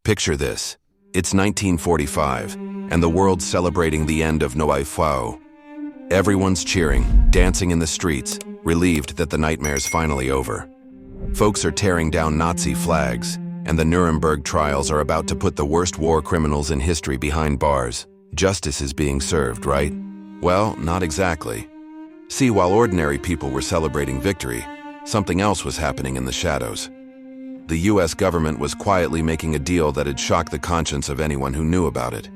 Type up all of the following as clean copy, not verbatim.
Picture this. It's 1945, and the world's celebrating the end of Noël Fao. Everyone's cheering, dancing in the streets, relieved that the nightmare's finally over. Folks are tearing down Nazi flags, and the Nuremberg trials are about to put the worst war criminals in history behind bars. Justice is being served, right? Well, not exactly. See, while ordinary people were celebrating victory, something else was happening in the shadows. The US government was quietly making a deal that had shocked the conscience of anyone who knew about it.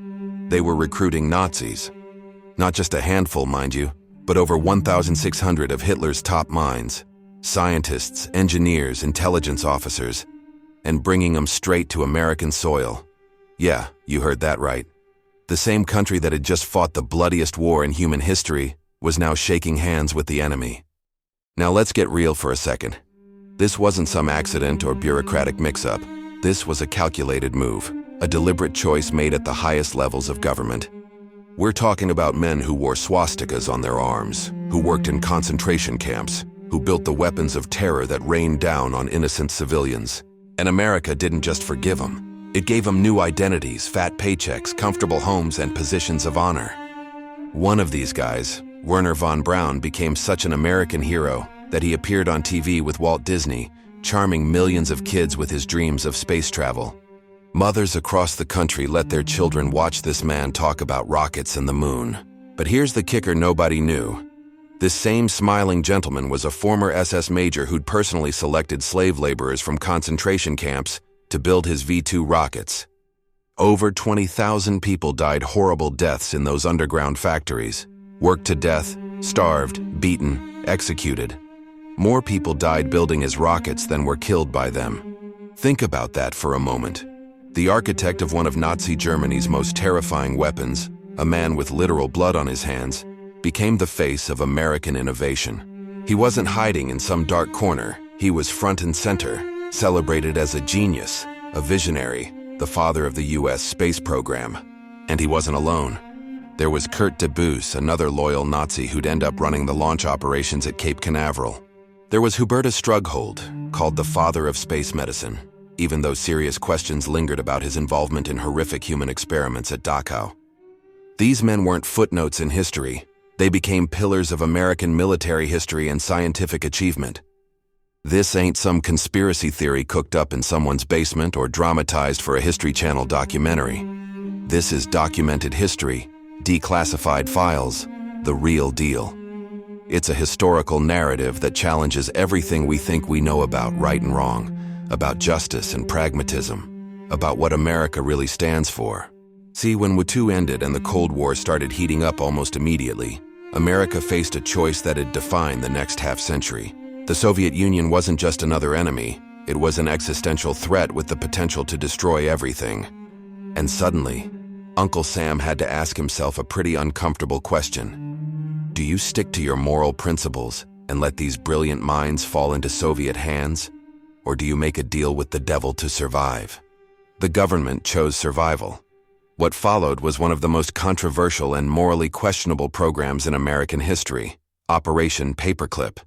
They were recruiting Nazis. Not just a handful, mind you, but over 1,600 of Hitler's top minds. Scientists, engineers, intelligence officers, and bringing them straight to American soil. Yeah, you heard that right. The same country that had just fought the bloodiest war in human history was now shaking hands with the enemy. Now let's get real for a second. This wasn't some accident or bureaucratic mix-up. This was a calculated move, a deliberate choice made at the highest levels of government. We're talking about men who wore swastikas on their arms, who worked in concentration camps, who built the weapons of terror that rained down on innocent civilians. And America didn't just forgive them. It gave them new identities, fat paychecks, comfortable homes, and positions of honor. One of these guys, Werner von Braun, became such an American hero that he appeared on TV with Walt Disney, charming millions of kids with his dreams of space travel. Mothers across the country let their children watch this man talk about rockets and the moon. But here's the kicker nobody knew. This same smiling gentleman was a former SS major who'd personally selected slave laborers from concentration camps to build his V-2 rockets. Over 20,000 people died horrible deaths in those underground factories, worked to death, starved, beaten, executed. More people died building his rockets than were killed by them. Think about that for a moment. The architect of one of Nazi Germany's most terrifying weapons, a man with literal blood on his hands, became the face of American innovation. He wasn't hiding in some dark corner. He was front and center, celebrated as a genius, a visionary, the father of the US space program. And he wasn't alone. There was Kurt de Boos, another loyal Nazi who'd end up running the launch operations at Cape Canaveral. There was Hubertus Strughold, called the father of space medicine, even though serious questions lingered about his involvement in horrific human experiments at Dachau. These men weren't footnotes in history. They became pillars of American military history and scientific achievement. This ain't some conspiracy theory cooked up in someone's basement or dramatized for a History Channel documentary. This is documented history, declassified files, the real deal. It's a historical narrative that challenges everything we think we know about right and wrong, about justice and pragmatism, about what America really stands for. See, when WW2 ended and the Cold War started heating up almost immediately, America faced a choice that had defined the next half-century. The Soviet Union wasn't just another enemy, it was an existential threat with the potential to destroy everything. And suddenly, Uncle Sam had to ask himself a pretty uncomfortable question. Do you stick to your moral principles and let these brilliant minds fall into Soviet hands? Or do you make a deal with the devil to survive? The government chose survival. What followed was one of the most controversial and morally questionable programs in American history, Operation Paperclip.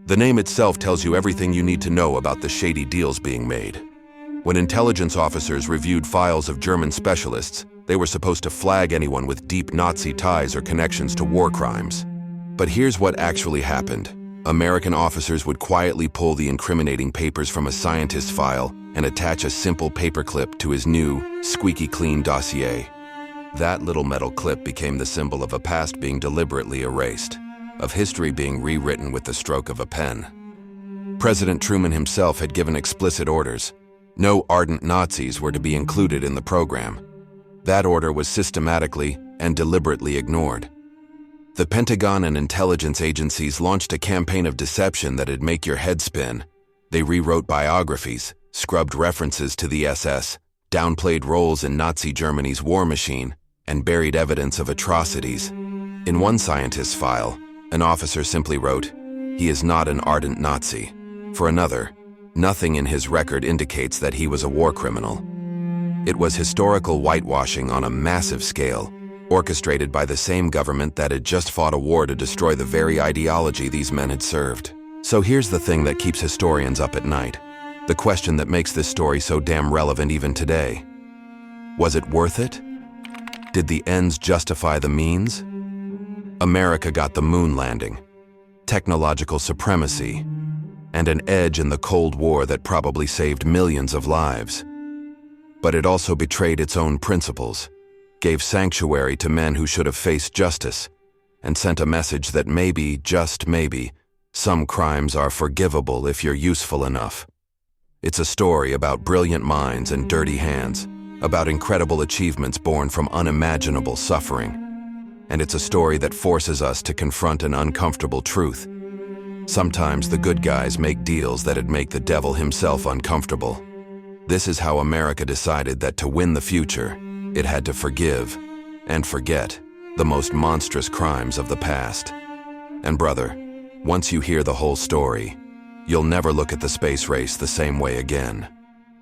The name itself tells you everything you need to know about the shady deals being made. When intelligence officers reviewed files of German specialists, they were supposed to flag anyone with deep Nazi ties or connections to war crimes. But here's what actually happened. American officers would quietly pull the incriminating papers from a scientist's file and attach a simple paperclip to his new, squeaky clean dossier. That little metal clip became the symbol of a past being deliberately erased, of history being rewritten with the stroke of a pen. President Truman himself had given explicit orders. No ardent Nazis were to be included in the program. That order was systematically and deliberately ignored. The Pentagon and intelligence agencies launched a campaign of deception that'd make your head spin. They rewrote biographies, scrubbed references to the SS, downplayed roles in Nazi Germany's war machine, and buried evidence of atrocities. In one scientist's file, an officer simply wrote, "He is not an ardent Nazi." For another, nothing in his record indicates that he was a war criminal. It was historical whitewashing on a massive scale, orchestrated by the same government that had just fought a war to destroy the very ideology these men had served. So here's the thing that keeps historians up at night. The question that makes this story so damn relevant even today. Was it worth it? Did the ends justify the means? America got the moon landing, technological supremacy, and an edge in the Cold War that probably saved millions of lives. But it also betrayed its own principles, gave sanctuary to men who should have faced justice, and sent a message that maybe, just maybe, some crimes are forgivable if you're useful enough. It's a story about brilliant minds and dirty hands, about incredible achievements born from unimaginable suffering. And it's a story that forces us to confront an uncomfortable truth. Sometimes the good guys make deals that'd make the devil himself uncomfortable. This is how America decided that to win the future, it had to forgive and forget the most monstrous crimes of the past. And brother, once you hear the whole story, you'll never look at the space race the same way again.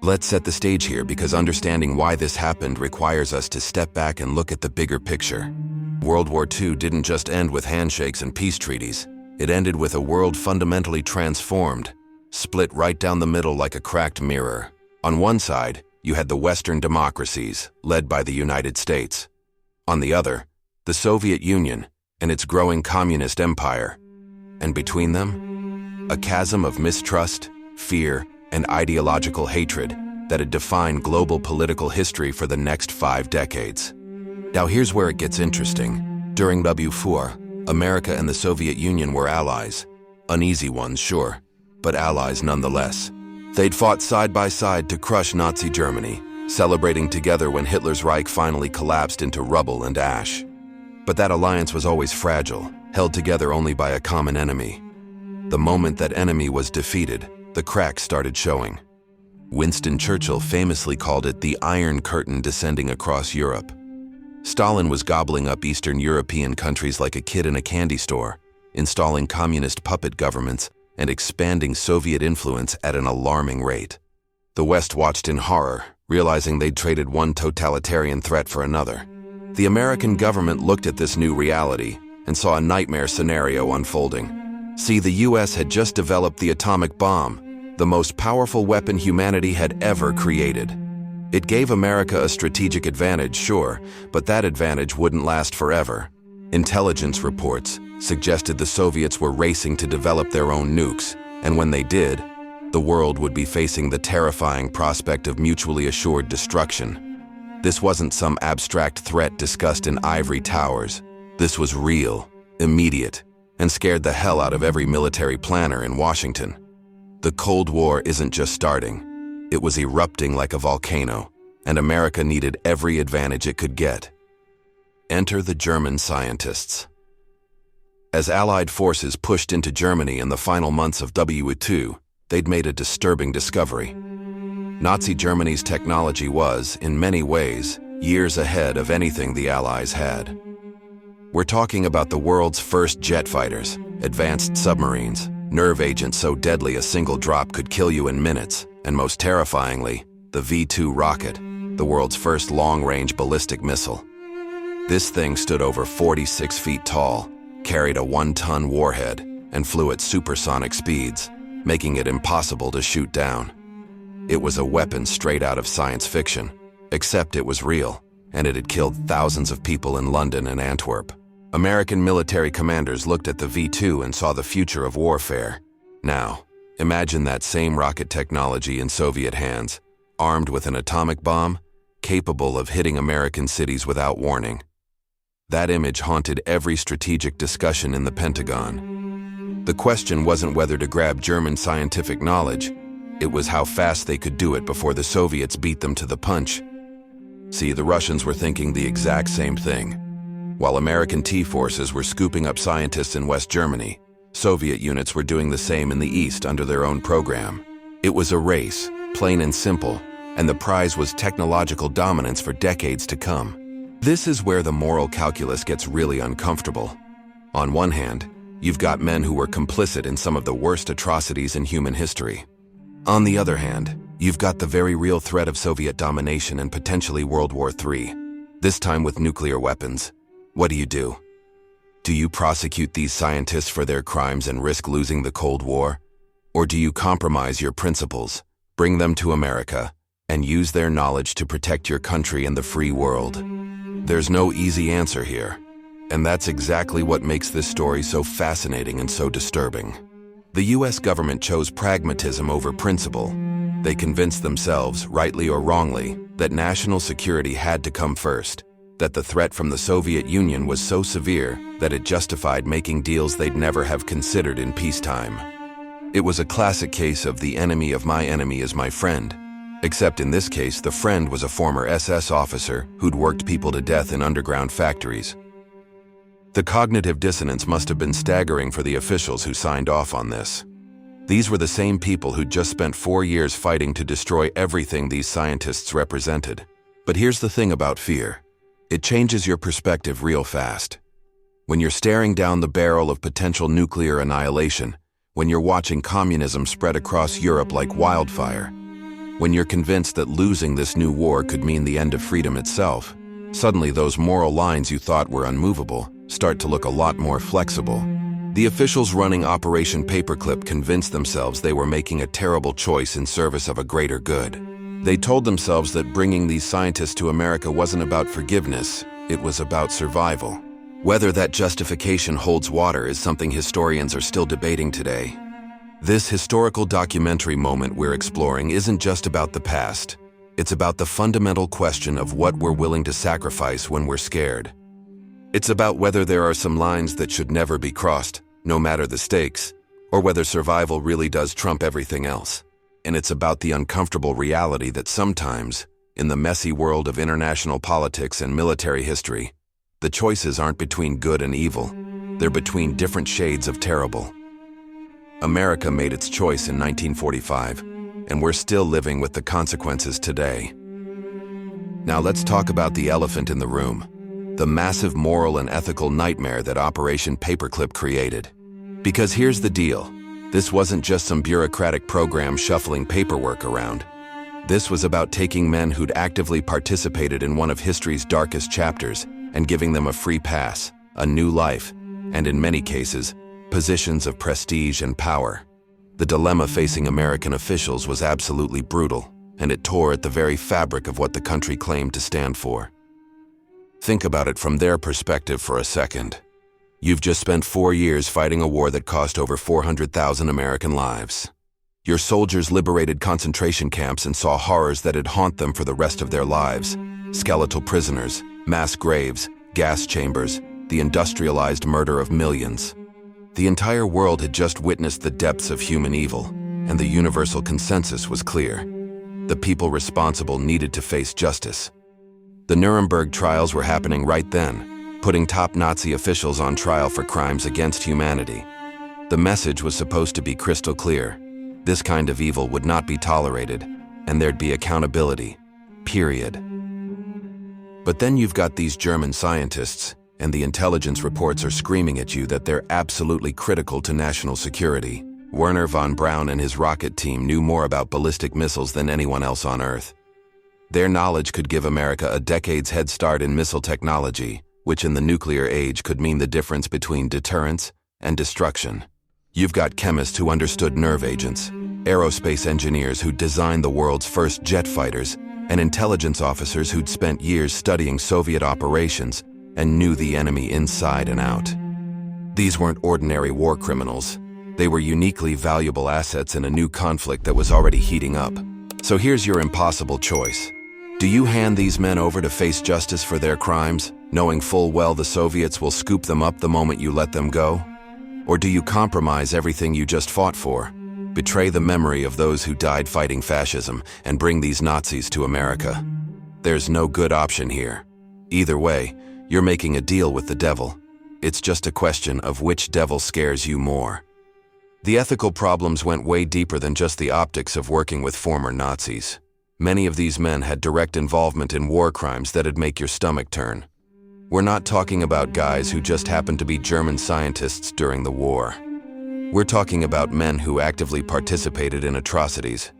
Let's set the stage here, because understanding why this happened requires us to step back and look at the bigger picture. World War II didn't just end with handshakes and peace treaties. It ended with a world fundamentally transformed, split right down the middle like a cracked mirror. On one side, you had the Western democracies, led by the United States. On the other, the Soviet Union and its growing communist empire. And between them, a chasm of mistrust, fear, and ideological hatred that had defined global political history for the next 5 decades. Now here's where it gets interesting. During WFOR, America and the Soviet Union were allies. Uneasy ones, sure, but allies nonetheless. They'd fought side by side to crush Nazi Germany, celebrating together when Hitler's Reich finally collapsed into rubble and ash. But that alliance was always fragile, held together only by a common enemy. The moment that enemy was defeated, the cracks started showing. Winston Churchill famously called it the Iron Curtain descending across Europe. Stalin was gobbling up Eastern European countries like a kid in a candy store, installing communist puppet governments and expanding Soviet influence at an alarming rate. The West watched in horror, realizing they'd traded one totalitarian threat for another. The American government looked at this new reality and saw a nightmare scenario unfolding. See, the US had just developed the atomic bomb, the most powerful weapon humanity had ever created. It gave America a strategic advantage, sure, but that advantage wouldn't last forever. Intelligence reports suggested the Soviets were racing to develop their own nukes, and when they did, the world would be facing the terrifying prospect of mutually assured destruction. This wasn't some abstract threat discussed in ivory towers. This was real, immediate, and scared the hell out of every military planner in Washington. The Cold War isn't just starting. It was erupting like a volcano, and America needed every advantage it could get. Enter the German scientists. As Allied forces pushed into Germany in the final months of WW2, they'd made a disturbing discovery. Nazi Germany's technology was, in many ways, years ahead of anything the Allies had. We're talking about the world's first jet fighters, advanced submarines, nerve agents so deadly a single drop could kill you in minutes, and most terrifyingly, the V-2 rocket, the world's first long-range ballistic missile. This thing stood over 46 feet tall, carried a 1-ton warhead, and flew at supersonic speeds, making it impossible to shoot down. It was a weapon straight out of science fiction, except it was real, and it had killed thousands of people in London and Antwerp. American military commanders looked at the V-2 and saw the future of warfare. Now, imagine that same rocket technology in Soviet hands, armed with an atomic bomb, capable of hitting American cities without warning. That image haunted every strategic discussion in the Pentagon. The question wasn't whether to grab German scientific knowledge, it was how fast they could do it before the Soviets beat them to the punch. See, the Russians were thinking the exact same thing. While American T-forces were scooping up scientists in West Germany, Soviet units were doing the same in the East under their own program. It was a race, plain and simple, and the prize was technological dominance for decades to come. This is where the moral calculus gets really uncomfortable. On one hand, you've got men who were complicit in some of the worst atrocities in human history. On the other hand, you've got the very real threat of Soviet domination and potentially World War III, this time with nuclear weapons. What do? Do you prosecute these scientists for their crimes and risk losing the Cold War? Or do you compromise your principles, bring them to America, and use their knowledge to protect your country and the free world. There's no easy answer here, and that's exactly what makes this story so fascinating and so disturbing. The US government chose pragmatism over principle. They convinced themselves, rightly or wrongly, that national security had to come first, that the threat from the Soviet Union was so severe that it justified making deals they'd never have considered in peacetime. It was a classic case of the enemy of my enemy is my friend, except in this case the friend was a former SS officer who'd worked people to death in underground factories. The cognitive dissonance must have been staggering for the officials who signed off on this. These were the same people who'd just spent 4 years fighting to destroy everything these scientists represented. But here's the thing about fear. It changes your perspective real fast. When you're staring down the barrel of potential nuclear annihilation, when you're watching communism spread across Europe like wildfire, when you're convinced that losing this new war could mean the end of freedom itself, suddenly those moral lines you thought were unmovable start to look a lot more flexible. The officials running Operation Paperclip convinced themselves they were making a terrible choice in service of a greater good. They told themselves that bringing these scientists to America wasn't about forgiveness, it was about survival. Whether that justification holds water is something historians are still debating today. This historical documentary moment we're exploring isn't just about the past. It's about the fundamental question of what we're willing to sacrifice when we're scared. It's about whether there are some lines that should never be crossed, no matter the stakes, or whether survival really does trump everything else. And it's about the uncomfortable reality that sometimes, in the messy world of international politics and military history, the choices aren't between good and evil, they're between different shades of terrible. America made its choice in 1945, and we're still living with the consequences today. Now let's talk about the elephant in the room. The massive moral and ethical nightmare that Operation Paperclip created. Because here's the deal, this wasn't just some bureaucratic program shuffling paperwork around. This was about taking men who'd actively participated in one of history's darkest chapters and giving them a free pass, a new life, and in many cases, positions of prestige and power. The dilemma facing American officials was absolutely brutal, and it tore at the very fabric of what the country claimed to stand for. Think about it from their perspective for a second. You've just spent 4 years fighting a war that cost over 400,000 American lives. Your soldiers liberated concentration camps and saw horrors that'd haunt them for the rest of their lives. Skeletal prisoners, mass graves, gas chambers, the industrialized murder of millions. The entire world had just witnessed the depths of human evil, and the universal consensus was clear. The people responsible needed to face justice. The Nuremberg trials were happening right then, putting top Nazi officials on trial for crimes against humanity. The message was supposed to be crystal clear. This kind of evil would not be tolerated, and there'd be accountability, period. But then you've got these German scientists, and the intelligence reports are screaming at you that they're absolutely critical to national security. Werner von Braun and his rocket team knew more about ballistic missiles than anyone else on Earth. Their knowledge could give America a decade's head start in missile technology, which in the nuclear age could mean the difference between deterrence and destruction. You've got chemists who understood nerve agents, aerospace engineers who designed the world's first jet fighters, and intelligence officers who'd spent years studying Soviet operations and knew the enemy inside and out. These weren't ordinary war criminals. They were uniquely valuable assets in a new conflict that was already heating up. So here's your impossible choice. Do you hand these men over to face justice for their crimes, knowing full well the Soviets will scoop them up the moment you let them go? Or do you compromise everything you just fought for, betray the memory of those who died fighting fascism, and bring these Nazis to America? There's no good option here. Either way, you're making a deal with the devil. It's just a question of which devil scares you more. The ethical problems went way deeper than just the optics of working with former Nazis. Many of these men had direct involvement in war crimes that'd make your stomach turn. We're not talking about guys who just happened to be German scientists during the war. We're talking about men who actively participated in atrocities.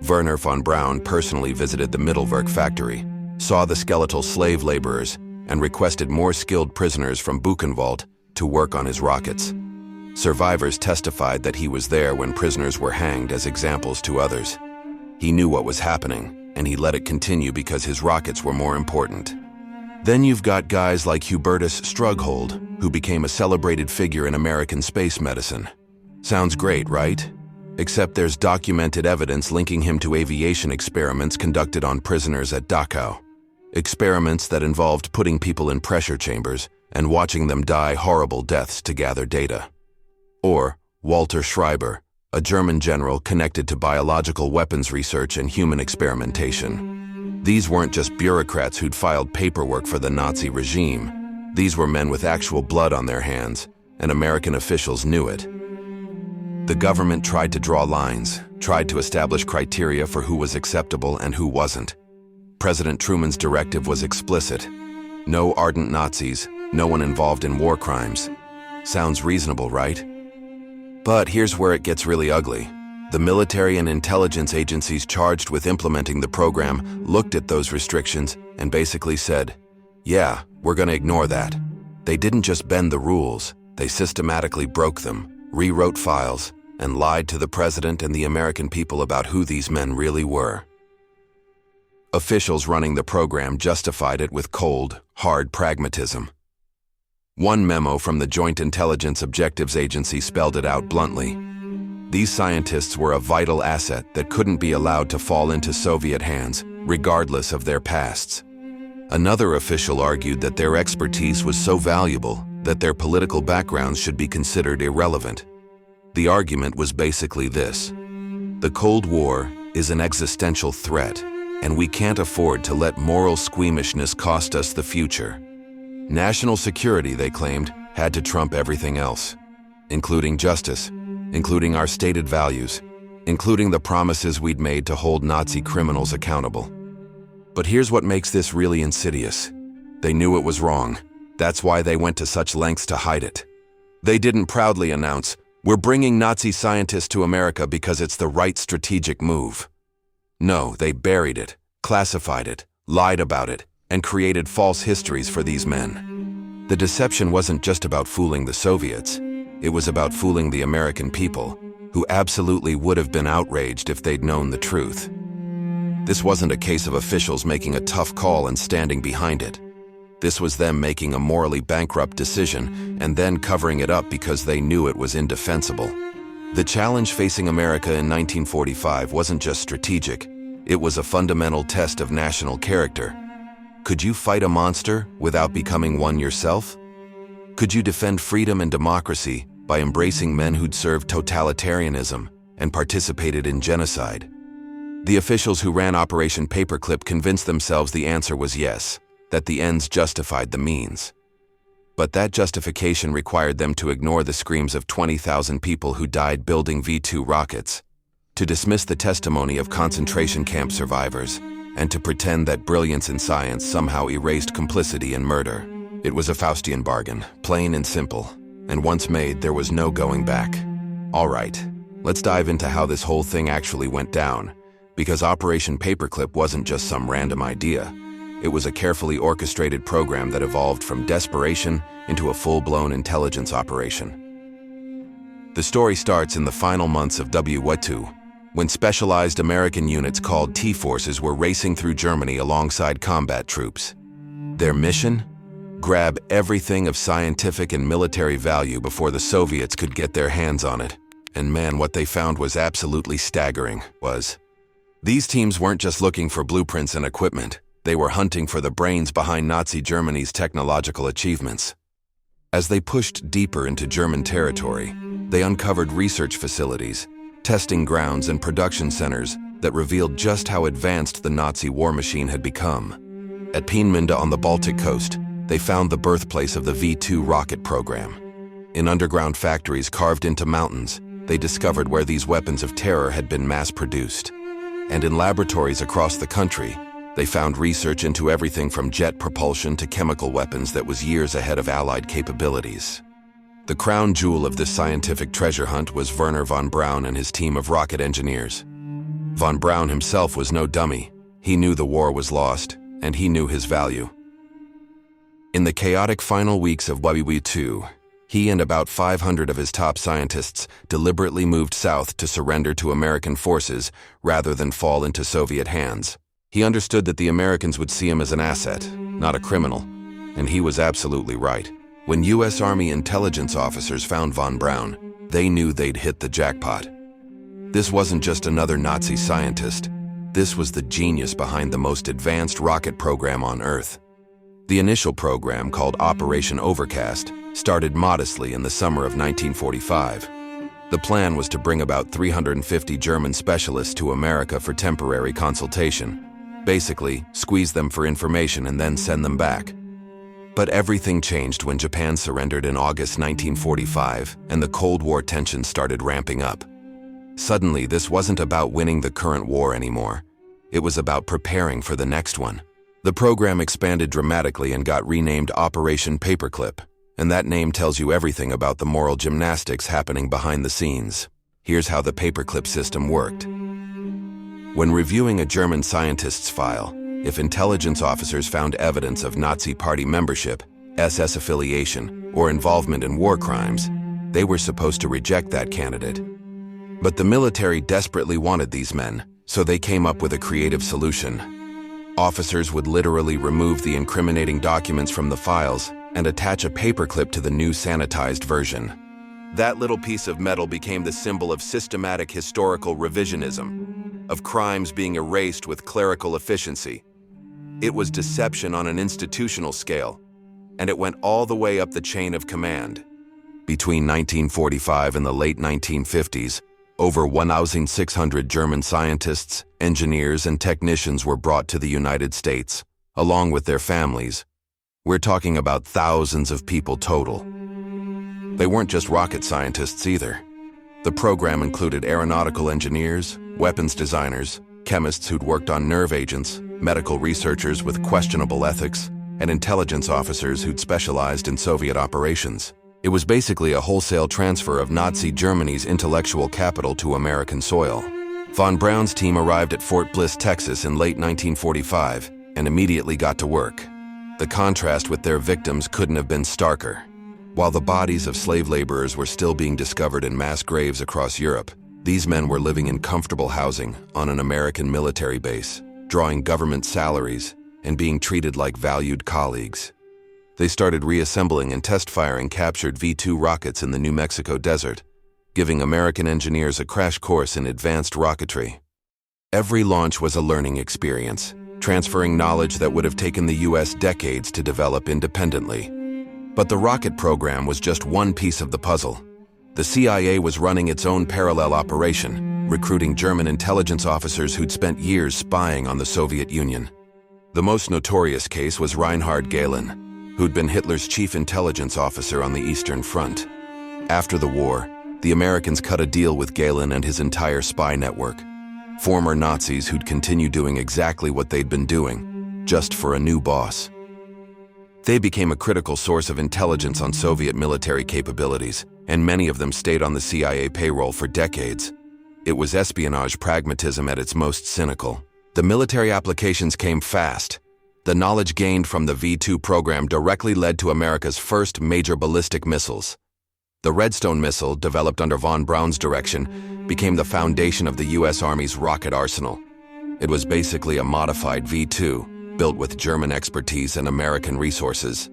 Werner von Braun personally visited the Mittelwerk factory, saw the skeletal slave laborers, and requested more skilled prisoners from Buchenwald to work on his rockets. Survivors testified that he was there when prisoners were hanged as examples to others. He knew what was happening, and he let it continue because his rockets were more important. Then you've got guys like Hubertus Strughold, who became a celebrated figure in American space medicine. Sounds great, right? Except there's documented evidence linking him to aviation experiments conducted on prisoners at Dachau. Experiments that involved putting people in pressure chambers and watching them die horrible deaths to gather data. Or Walter Schreiber, a German general connected to biological weapons research and human experimentation. These weren't just bureaucrats who'd filed paperwork for the Nazi regime. These were men with actual blood on their hands, and American officials knew it. The government tried to draw lines, tried to establish criteria for who was acceptable and who wasn't. President Truman's directive was explicit. No ardent Nazis, no one involved in war crimes. Sounds reasonable, right? But here's where it gets really ugly. The military and intelligence agencies charged with implementing the program looked at those restrictions and basically said, yeah, we're going to ignore that. They didn't just bend the rules, they systematically broke them, rewrote files, and lied to the president and the American people about who these men really were. Officials running the program justified it with cold, hard pragmatism. One memo from the Joint Intelligence Objectives Agency spelled it out bluntly. These scientists were a vital asset that couldn't be allowed to fall into Soviet hands, regardless of their pasts. Another official argued that their expertise was so valuable that their political backgrounds should be considered irrelevant. The argument was basically this: the Cold War is an existential threat, and we can't afford to let moral squeamishness cost us the future. National security, they claimed, had to trump everything else, including justice, including our stated values, including the promises we'd made to hold Nazi criminals accountable. But here's what makes this really insidious. They knew it was wrong. That's why they went to such lengths to hide it. They didn't proudly announce, "We're bringing Nazi scientists to America because it's the right strategic move." No, they buried it, classified it, lied about it, and created false histories for these men. The deception wasn't just about fooling the Soviets. It was about fooling the American people, who absolutely would have been outraged if they'd known the truth. This wasn't a case of officials making a tough call and standing behind it. This was them making a morally bankrupt decision and then covering it up because they knew it was indefensible. The challenge facing America in 1945 wasn't just strategic, it was a fundamental test of national character. Could you fight a monster without becoming one yourself? Could you defend freedom and democracy by embracing men who'd served totalitarianism and participated in genocide? The officials who ran Operation Paperclip convinced themselves the answer was yes, that the ends justified the means. But that justification required them to ignore the screams of 20,000 people who died building V-2 rockets, to dismiss the testimony of concentration camp survivors, and to pretend that brilliance in science somehow erased complicity in murder. It was a Faustian bargain, plain and simple, and once made, there was no going back. All right, let's dive into how this whole thing actually went down, because Operation Paperclip wasn't just some random idea. It was a carefully orchestrated program that evolved from desperation into a full-blown intelligence operation. The story starts in the final months of WW2, when specialized American units called T-Forces were racing through Germany alongside combat troops. Their mission? Grab everything of scientific and military value before the Soviets could get their hands on it. And man, what they found was absolutely staggering. These teams weren't just looking for blueprints and equipment. They were hunting for the brains behind Nazi Germany's technological achievements. As they pushed deeper into German territory, they uncovered research facilities, testing grounds, and production centers that revealed just how advanced the Nazi war machine had become. At Peenemünde on the Baltic coast, they found the birthplace of the V-2 rocket program. In underground factories carved into mountains, they discovered where these weapons of terror had been mass-produced. And in laboratories across the country, they found research into everything from jet propulsion to chemical weapons that was years ahead of Allied capabilities. The crown jewel of this scientific treasure hunt was Werner von Braun and his team of rocket engineers. Von Braun himself was no dummy. He knew the war was lost, and he knew his value. In the chaotic final weeks of WW2, He and about 500 of his top scientists deliberately moved south to surrender to American forces rather than fall into Soviet hands. He understood that the Americans would see him as an asset, not a criminal, and he was absolutely right. When U.S. Army intelligence officers found von Braun, they knew they'd hit the jackpot. This wasn't just another Nazi scientist. This was the genius behind the most advanced rocket program on Earth. The initial program, called Operation Overcast, started modestly in the summer of 1945. The plan was to bring about 350 German specialists to America for temporary consultation. Basically, squeeze them for information and then send them back. But everything changed when Japan surrendered in August 1945 and the Cold War tensions started ramping up. Suddenly, this wasn't about winning the current war anymore. It was about preparing for the next one. The program expanded dramatically and got renamed Operation Paperclip, and that name tells you everything about the moral gymnastics happening behind the scenes. Here's how the paperclip system worked. When reviewing a German scientist's file, if intelligence officers found evidence of Nazi Party membership, SS affiliation, or involvement in war crimes, they were supposed to reject that candidate. But the military desperately wanted these men, so they came up with a creative solution. Officers would literally remove the incriminating documents from the files and attach a paperclip to the new sanitized version. That little piece of metal became the symbol of systematic historical revisionism, of crimes being erased with clerical efficiency. It was deception on an institutional scale, and it went all the way up the chain of command. Between 1945 and the late 1950s, over 1,600 German scientists, engineers, and technicians were brought to the United States, along with their families. We're talking about thousands of people total. They weren't just rocket scientists either. The program included aeronautical engineers, weapons designers, chemists who'd worked on nerve agents, medical researchers with questionable ethics, and intelligence officers who'd specialized in Soviet operations. It was basically a wholesale transfer of Nazi Germany's intellectual capital to American soil. Von Braun's team arrived at Fort Bliss, Texas in late 1945 and immediately got to work. The contrast with their victims couldn't have been starker. While the bodies of slave laborers were still being discovered in mass graves across Europe, these men were living in comfortable housing on an American military base, drawing government salaries, and being treated like valued colleagues. They started reassembling and test-firing captured V-2 rockets in the New Mexico desert, giving American engineers a crash course in advanced rocketry. Every launch was a learning experience, transferring knowledge that would have taken the U.S. decades to develop independently. But the rocket program was just one piece of the puzzle. The CIA was running its own parallel operation, recruiting German intelligence officers who'd spent years spying on the Soviet Union. The most notorious case was Reinhard Gehlen, who'd been Hitler's chief intelligence officer on the Eastern Front. After the war, the Americans cut a deal with Gehlen and his entire spy network. Former Nazis who'd continue doing exactly what they'd been doing, just for a new boss. They became a critical source of intelligence on Soviet military capabilities, and many of them stayed on the CIA payroll for decades. It was espionage pragmatism at its most cynical. The military applications came fast. The knowledge gained from the V-2 program directly led to America's first major ballistic missiles. The Redstone missile, developed under von Braun's direction, became the foundation of the U.S. Army's rocket arsenal. It was basically a modified V-2, built with German expertise and American resources.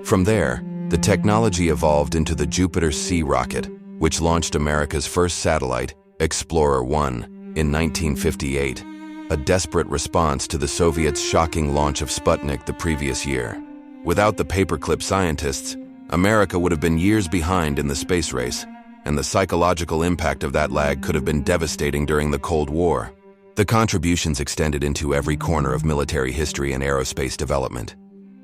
From there, the technology evolved into the Jupiter C rocket, which launched America's first satellite, Explorer 1, in 1958. A desperate response to the Soviets' shocking launch of Sputnik the previous year. Without the paperclip scientists, America would have been years behind in the space race, and the psychological impact of that lag could have been devastating during the Cold War. The contributions extended into every corner of military history and aerospace development.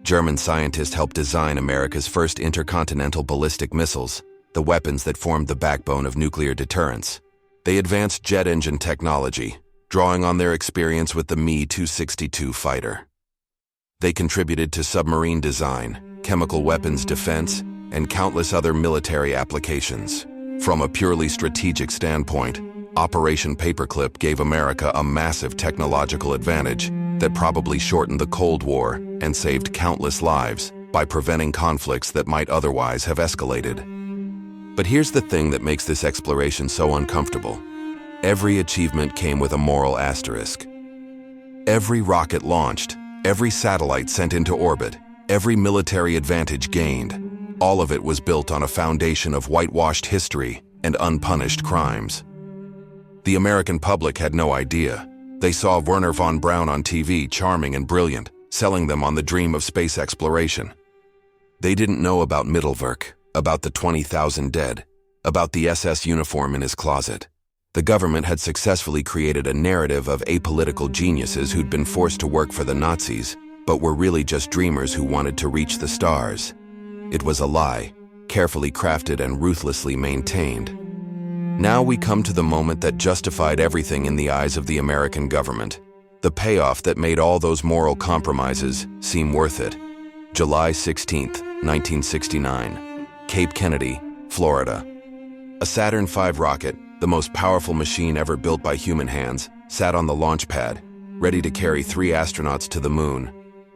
German scientists helped design America's first intercontinental ballistic missiles, the weapons that formed the backbone of nuclear deterrence. They advanced jet engine technology, drawing on their experience with the Me-262 fighter. They contributed to submarine design, chemical weapons defense, and countless other military applications. From a purely strategic standpoint, Operation Paperclip gave America a massive technological advantage that probably shortened the Cold War and saved countless lives. by preventing conflicts that might otherwise have escalated. But here's the thing that makes this exploration so uncomfortable. Every achievement came with a moral asterisk. Every rocket launched, every satellite sent into orbit, every military advantage gained, all of it was built on a foundation of whitewashed history and unpunished crimes. The American public had no idea. They saw Wernher von Braun on TV, charming and brilliant, selling them on the dream of space exploration. They didn't know about Mittelwerk, about the 20,000 dead, about the SS uniform in his closet. The government had successfully created a narrative of apolitical geniuses who'd been forced to work for the Nazis, but were really just dreamers who wanted to reach the stars. It was a lie, carefully crafted and ruthlessly maintained. Now we come to the moment that justified everything in the eyes of the American government. The payoff that made all those moral compromises seem worth it. July 16, 1969, Cape Kennedy, Florida. A Saturn V rocket, the most powerful machine ever built by human hands, sat on the launch pad, ready to carry 3 astronauts to the moon.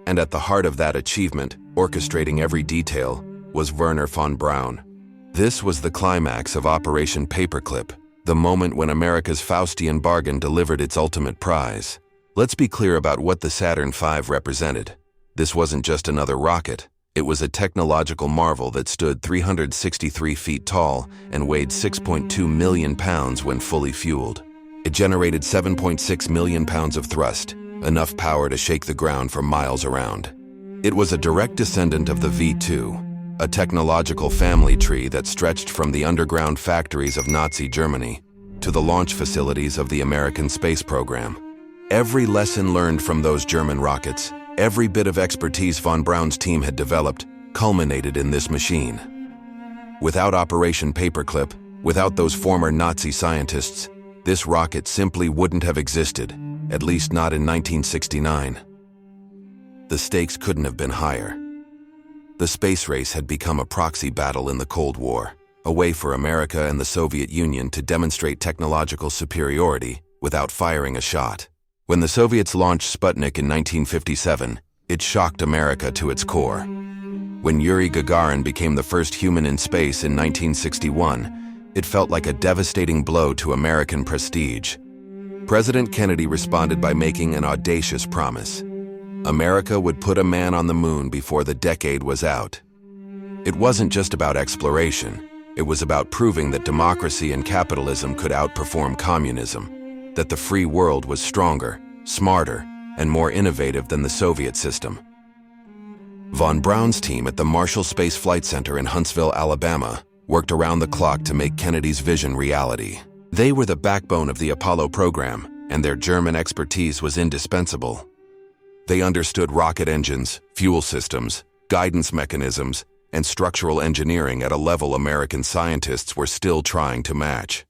And at the heart of that achievement, orchestrating every detail, was Wernher von Braun. This was the climax of Operation Paperclip, the moment when America's Faustian bargain delivered its ultimate prize. Let's be clear about what the Saturn V represented. This wasn't just another rocket. It was a technological marvel that stood 363 feet tall and weighed 6.2 million pounds when fully fueled. It generated 7.6 million pounds of thrust, enough power to shake the ground for miles around. It was a direct descendant of the V-2, a technological family tree that stretched from the underground factories of Nazi Germany to the launch facilities of the American space program. Every lesson learned from those German rockets, every bit of expertise von Braun's team had developed, culminated in this machine. Without Operation Paperclip, without those former Nazi scientists, this rocket simply wouldn't have existed, at least not in 1969. The stakes couldn't have been higher. The space race had become a proxy battle in the Cold War, a way for America and the Soviet Union to demonstrate technological superiority without firing a shot. When the Soviets launched Sputnik in 1957, it shocked America to its core. When Yuri Gagarin became the first human in space in 1961, it felt like a devastating blow to American prestige. President Kennedy responded by making an audacious promise. America would put a man on the moon before the decade was out. It wasn't just about exploration. It was about proving that democracy and capitalism could outperform communism, that the free world was stronger, smarter, and more innovative than the Soviet system. Von Braun's team at the Marshall Space Flight Center in Huntsville, Alabama, worked around the clock to make Kennedy's vision reality. They were the backbone of the Apollo program, and their German expertise was indispensable. They understood rocket engines, fuel systems, guidance mechanisms, and structural engineering at a level American scientists were still trying to match.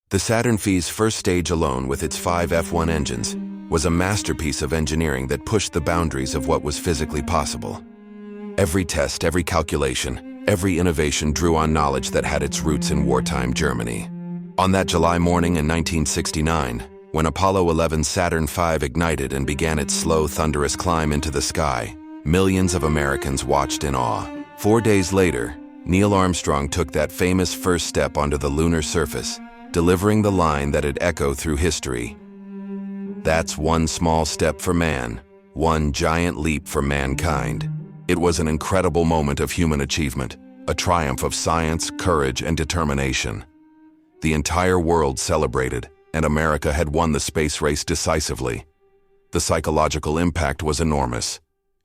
The Saturn V's first stage alone, with its 5 F1 engines, was a masterpiece of engineering that pushed the boundaries of what was physically possible. Every test, every calculation, every innovation drew on knowledge that had its roots in wartime Germany. On that July morning in 1969, when Apollo 11's Saturn V ignited and began its slow, thunderous climb into the sky, millions of Americans watched in awe. 4 days later, Neil Armstrong took that famous first step onto the lunar surface, delivering the line that would echo through history. That's one small step for man, one giant leap for mankind. It was an incredible moment of human achievement, a triumph of science, courage, and determination. The entire world celebrated, and America had won the space race decisively. The psychological impact was enormous.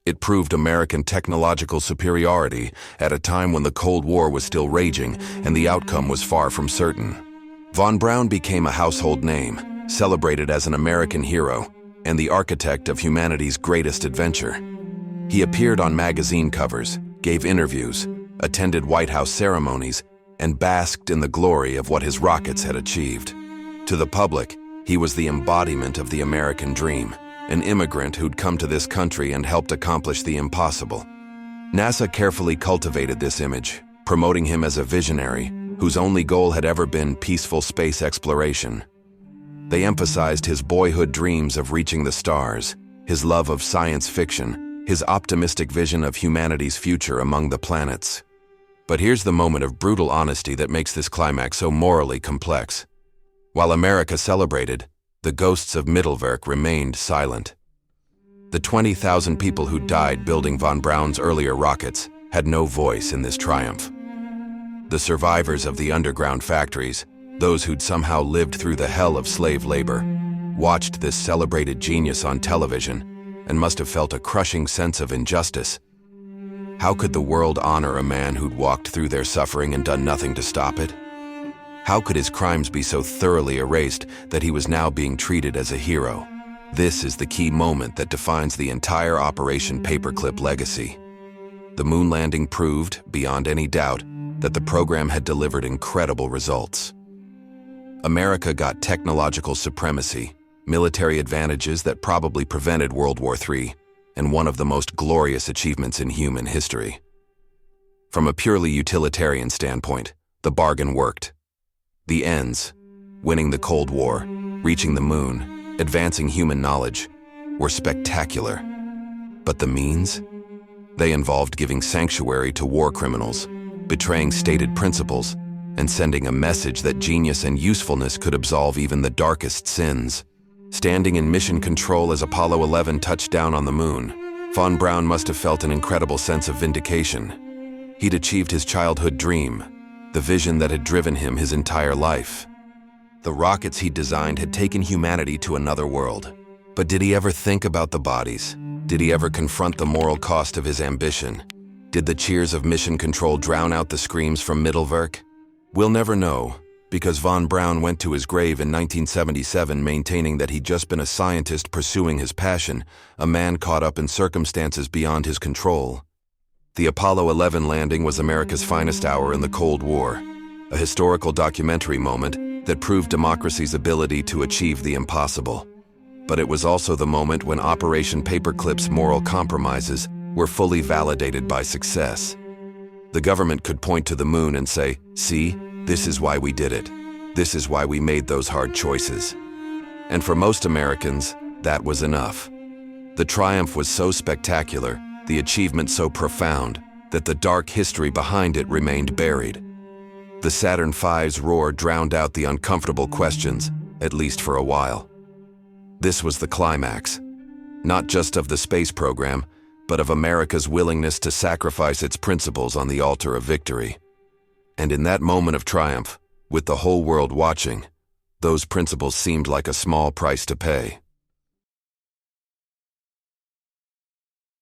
It proved American technological superiority at a time when the Cold War was still raging and the outcome was far from certain. Von Braun became a household name, celebrated as an American hero and the architect of humanity's greatest adventure. He appeared on magazine covers, gave interviews, attended White House ceremonies, and basked in the glory of what his rockets had achieved. To the public, he was the embodiment of the American dream, an immigrant who'd come to this country and helped accomplish the impossible. NASA carefully cultivated this image, promoting him as a visionary whose only goal had ever been peaceful space exploration. They emphasized his boyhood dreams of reaching the stars, his love of science fiction, his optimistic vision of humanity's future among the planets. But here's the moment of brutal honesty that makes this climax so morally complex. While America celebrated, the ghosts of Mittelwerk remained silent. The 20,000 people who died building von Braun's earlier rockets had no voice in this triumph. The survivors of the underground factories, those who'd somehow lived through the hell of slave labor, watched this celebrated genius on television and must have felt a crushing sense of injustice. How could the world honor a man who'd walked through their suffering and done nothing to stop it? How could his crimes be so thoroughly erased that he was now being treated as a hero? This is the key moment that defines the entire Operation Paperclip legacy. The moon landing proved, beyond any doubt, that the program had delivered incredible results. America got technological supremacy, military advantages that probably prevented World War III, and one of the most glorious achievements in human history. From a purely utilitarian standpoint, the bargain worked. The ends, winning the Cold War, reaching the moon, advancing human knowledge, were spectacular. But the means? They involved giving sanctuary to war criminals, betraying stated principles, and sending a message that genius and usefulness could absolve even the darkest sins. Standing in mission control as Apollo 11 touched down on the moon, von Braun must have felt an incredible sense of vindication. He'd achieved his childhood dream, the vision that had driven him his entire life. The rockets he'd designed had taken humanity to another world. But did he ever think about the bodies? Did he ever confront the moral cost of his ambition? Did the cheers of mission control drown out the screams from Mittelwerk? We'll never know, because von Braun went to his grave in 1977 maintaining that he'd just been a scientist pursuing his passion, a man caught up in circumstances beyond his control. The Apollo 11 landing was America's finest hour in the Cold War, a historical documentary moment that proved democracy's ability to achieve the impossible. But it was also the moment when Operation Paperclip's moral compromises were fully validated by success. The government could point to the moon and say, "See, this is why we did it. This is why we made those hard choices." And for most Americans, that was enough. The triumph was so spectacular, the achievement so profound, that the dark history behind it remained buried. The Saturn V's roar drowned out the uncomfortable questions, at least for a while. This was the climax, not just of the space program, but of America's willingness to sacrifice its principles on the altar of victory. And in that moment of triumph, with the whole world watching, those principles seemed like a small price to pay.